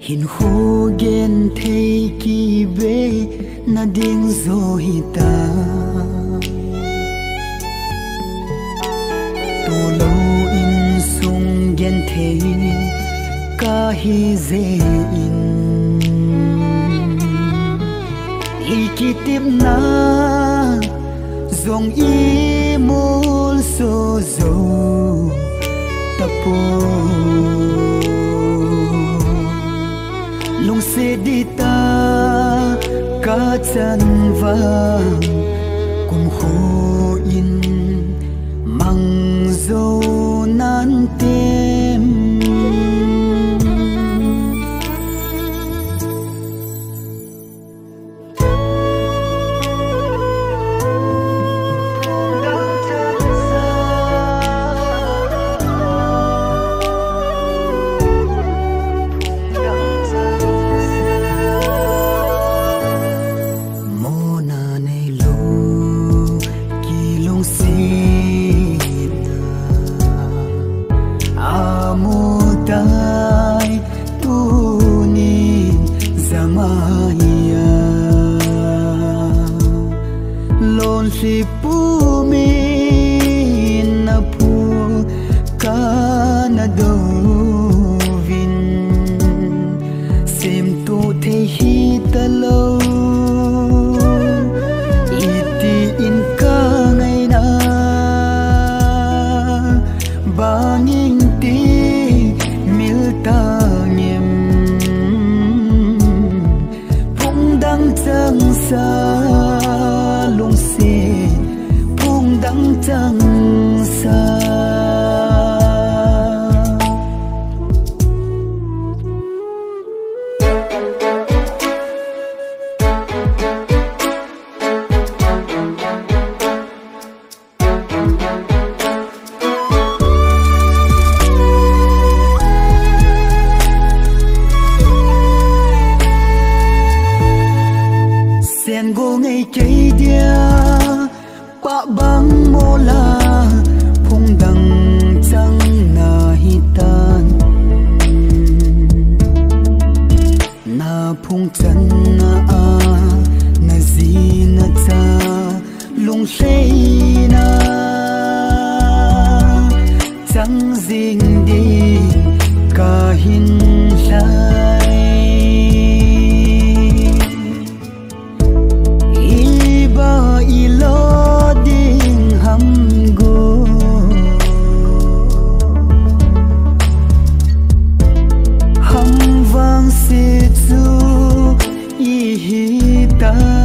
hin khu gen thấy kỳ bê na điên rồi ta tô lâu in sung gen thấy ca hi dễ in i kỳ tiếp na dòng y môn so dầu ta po lung se đi ta ca chân vàng cùng khô in mang dâu nan tem si pu mi na pu ka na do vin sem tu the hi ta lo iti in ka ngai na banging ti mil ta ngem phung dang chang sa chẳng xa sen go ngày chơi dia ba bang mola phong đăng chẳng na hitan na phong chân na a na zi na cha lung say na chẳng ding đi cả hin lai iba ilo ta